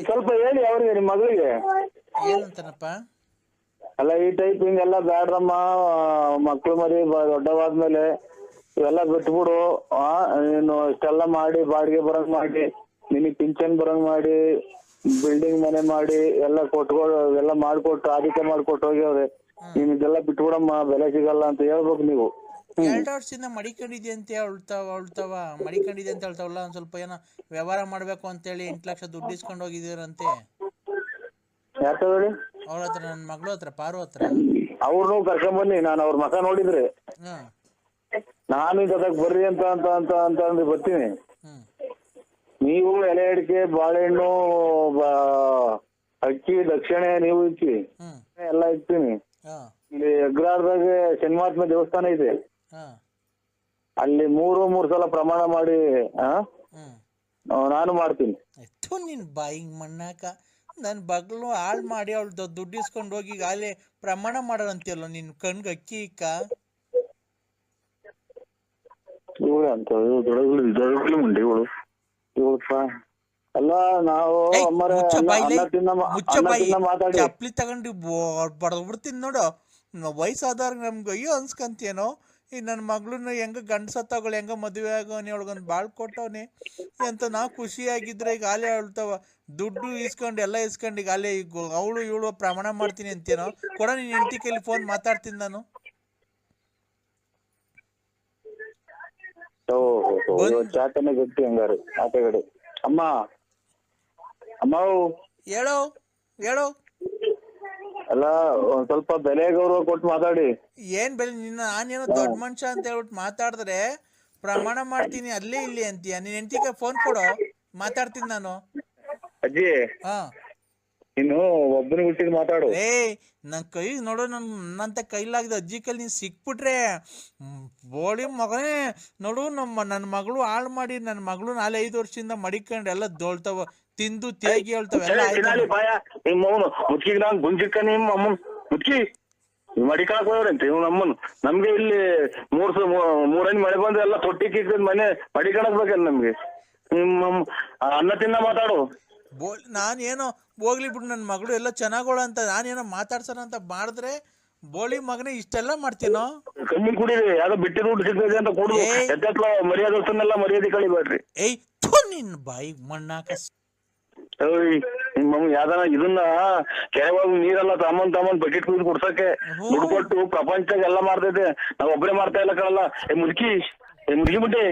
ಸ್ವಲ್ಪ ಹೇಳಿ ಅವ್ರಿಗೆ ನಿಮ್ಮ ಮಗಳಿಗೆ. ಏನಂತಾನಪ್ಪ? ಅಲ್ಲ ಈ ಟೈಪ್ ಹಿಂಗೆಲ್ಲ ಬ್ಯಾಡ್ರಮ್ಮ, ಮಕ್ಳು ಮರಿ ದೊಡ್ಡವಾದ್ಮೇಲೆ ಇವೆಲ್ಲ ಬಿಟ್ಬಿಡು. ನೀನು ಇಷ್ಟೆಲ್ಲ ಮಾಡಿ ಬಾಡಿಗೆ ಬರಂಗ್ ಮಾಡಿ, ನಿನಗ್ ಪಿಂಚನ್ ಬರಂಗ್ ಮಾಡಿ, ಬಿಲ್ಡಿಂಗ್ ಮನೆ ಮಾಡಿ ಎಲ್ಲ ಎಲ್ಲ ಮಾಡ್ಕೊಟ್ಟು ಆದಿತ್ಯ ಮಾಡ್ಕೊಟ್ಟು ಹೋಗ್ಯವ್ರೆ. ನೀನ್ ಇದೆಲ್ಲ ಬಿಟ್ಬಿಡಮ್ಮ, ಬೆಲೆ ಸಿಗಲ್ಲ ಅಂತ ಹೇಳ್ಬೇಕು ನೀವು. 2 ವರ್ಷದಿಂದ ಮಡಿಕೊಂಡಿದ್ದೆ ಅಂತ ಅಳ್ತಾವ ಮಡಿಕೊಂಡಿದ್ದೆ ಅಂತ ಹೇಳ್ತಾವಲ್ಲ. ಒಂದ್ ಸ್ವಲ್ಪ ಏನೋ ವ್ಯವಹಾರ ಮಾಡ್ಬೇಕು ಅಂತೇಳಿ 8 ಲಕ್ಷ ದುಡ್ಡು ಇಸ್ಕೊಂಡು ಹೋಗಿದ್ದೀರಂತೆ ಯಾಕೆ ಹೇಳಿ? ಅವ್ರ ಹತ್ರ, ನನ್ನ ಮಗಳು ಹತ್ರ, ಪಾರು ಹತ್ರ. ಅವ್ರನ್ನೂ ಕರ್ಕೊಂಬನ್ನಿ, ನಾನು ಅವ್ರ ಮಕ ನೋಡಿದ್ರೆ ನಾನು ಇದಕ್ಕೆ ಬರ್ರಿ ಅಂತ ಅಂತ ಅಂತ ಅಂತ ಅಂದ್ರೆ ಬರ್ತೀನಿ. ನೀವು ಎಲೆ ಅಡಿಕೆ, ಬಾಳೆಹಣ್ಣು, ಅಕ್ಕಿ, ದಕ್ಷಿಣೆ ನೀವು ಇಕ್ಕಿ, ಎಲ್ಲ ಇಕ್ತೀನಿ. ಇಲ್ಲಿ ಅಗ್ರಾರದಾಗ ಶನಿಮಾತ್ಮ ದೇವಸ್ಥಾನ ಇದೆ, ಅಲ್ಲಿ ಮೂರು ಸಲ ಪ್ರಮಾಣ ಮಾಡಿ ನಾನು ಮಾಡ್ತೀನಿ. ನಿನ್ ಬಾಯಿಗೆ ಮಣ್ಣಾಕ, ನನ್ ಬಗ್ಲು ಹಾಳು ಮಾಡಿ ಅವಳು ದುಡ್ಡು ಇಸ್ಕೊಂಡು ಹೋಗಿ ಅಲ್ಲಿ ಪ್ರಮಾಣ ಮಾಡೋರಂತೀಯಲ್ಲ, ನಿನ್ ಕಣ್ಗೆ ಅಕ್ಕಿ ಇಕ್ಕ. ಇವಳು ಅಂತ ದೊಡ್ಡ ಮುಂಡೆ ಇವಳು ಅಲ್ಲ. ನಾವು ಚಪ್ಲಿ ತಗೊಂಡು ಬಡದ್ಬಿಡ್ತೀನಿ ನೋಡು. ವಯಸ್ಸಾದವ್ರಿಗೆ ನಮ್ಗೆ ಅಯ್ಯೋ ಅನ್ಸ್ಕಂತೇನೋ. ಈಗ ನನ್ನ ಮಗಳನ್ನ ಹೆಂಗ ಗಂಡಸತ್ತವಳು ಹೆಂಗ ಮದುವೆ ಆಗೋನಿ, ಅವಳಿಗೊಂದು ಬಾಳ್ ಕೊಟ್ಟವನಿ ಅಂತ ನಾವು ಖುಷಿಯಾಗಿದ್ರೆ ಈಗ ಆಲೆ ಹೇಳ್ತಾವ ದುಡ್ಡು ಇಸ್ಕೊಂಡು ಎಲ್ಲ ಇಸ್ಕೊಂಡು ಈಗ ಆಲೆ ಈಗ ಅವಳು ಇವಳು ಪ್ರಮಾಣ ಮಾಡ್ತೀನಿ ಅಂತೇನೋ. ಕೊಡ ನಿನ್ನ ಹೆಂಡತಿ ಕೈಲಿ ಫೋನ್ ಮಾತಾಡ್ತೀನಿ ನಾನು. ಚಾತನೆ ಗಟ್ಟಿ ಹಂಗಾರೆ ಆಟಗಡೆ. ಅಮ್ಮ ಅಮ್ಮ ಹೇಳೋ ಹೇಳೋ. ಅಲ್ಲ ಒಂದ್ ಸ್ವಲ್ಪ ಬೆಲೆ ಗೌರವ ಕೊಟ್ಟು ಮಾತಾಡಿ. ಏನ್ ಬೆಲೆ? ನಾನೇನೋ ದೊಡ್ಡ ಮನುಷ್ಯ ಅಂತ ಹೇಳ್ಬಿಟ್ಟು ಮಾತಾಡಿದ್ರೆ ಪ್ರಮಾಣ ಮಾಡ್ತೀನಿ ಅಲ್ಲೇ ಇಲ್ಲಿ ಅಂತೀಯ. ನಿನ್ ಹೆಂಡತಿಗೆ ಫೋನ್ ಕೊಡೋ, ಮಾತಾಡ್ತೀನಿ ನಾನು. ಅಜ್ಜಿ ನೀನು ಒಬ್ಬನ ಹುಟ್ಟಿದ್ ಮಾತಾಡು. ನನ್ ಕೈ ನೋಡು, ನನ್ನಂತ ಕೈಲಾಗಿದ ಅಜ್ಜಿ ಕೈಲಿ ನೀನ್ ಸಿಕ್ಬಿಟ್ರೆ ಬೋಳಿ ಮಗನೇ ನೋಡು. ನನ್ನ ಮಗಳು ಹಾಳು ಮಾಡಿ, ನನ್ನ ಮಗಳು 4-5 ವರ್ಷದಿಂದ ಮಡಿಕೊಂಡು ಎಲ್ಲ ದೋಳ್ತಾವ, ತಿಂದು ತೇಗಿ ಹೇಳ್ತಾವ ಎಲ್ಲ. ಗುಂಜಿಕ್ಕ ನಿಮ್ಮ ಅಮ್ಮನ್ ಮುಚ್ಚಿ ಮಡಿಕಾಕ್ ಹೋಗ್ರಂತೆ ಇವ್ ನಮ್ಮನ್. ನಮ್ಗೆ ಇಲ್ಲಿ 3 ಮಳೆ ಬಂದು ಎಲ್ಲ ತೊಟ್ಟಿ ಕಿಕ್ಕ ಮನೆ ಮಡಿಕಣಕ್ ಬೇಕೇನ್ ನಮ್ಗೆ? ನಿಮ್ಮ ಅನ್ನ ತಿನ್ನ ಮಾತಾಡು. ನಾನೇನೋ ಹೋಗ್ಲಿ ಬಿಡು, ನನ್ನ ಮಗಳು ಎಲ್ಲ ಚೆನ್ನಾಗೋಳ ಅಂತ ನಾನೇನೋ ಮಾತಾಡ್ಸೋಣ ಅಂತ ಮಾಡಿದ್ರೆ ಬೋಳಿ ಮಗನೇ ಇಷ್ಟೆಲ್ಲ ಮಾಡ್ತೀನೋ. ಕಮ್ಮಿ ಕುಡೀರಿ, ಯಾವ್ದೋ ಬಿಟ್ಟಿ ದುಡ್ಡು ಸಿಗ್ತದೆ ಅಂತ ಕೊಡು. ಮರ್ಯಾದೆಲ್ಲ ಮರ್ಯಾದೆ ಕಳಿಬೇಡ್ರಿ. ನಿನ್ ಬಾಯಿಗೆ ಮಣ್ಣಾಕ. ನಿಮ್ಮ ಯಾವ್ದಾನ ಇದನ್ನ ಕೆರೆವಾಗ ನೀರೆಲ್ಲ ತಮ್ಮನ್ ಬಕೆಟ್ ಕುಯ್ದು ಕುಡ್ಸಕ್ಕೆ ದುಡ್ಡು ಕೊಟ್ಟು ಪ್ರಪಂಚದಾಗ ಎಲ್ಲ ಮಾಡ್ತೈತೆ. ನಾವ್ ಒಬ್ಬರೇ ಮಾಡ್ತಾ ಇಲ್ಲ ಕಣಲ್ಲ. ಮುದುಕಿ ಮುಟ್ಟಿ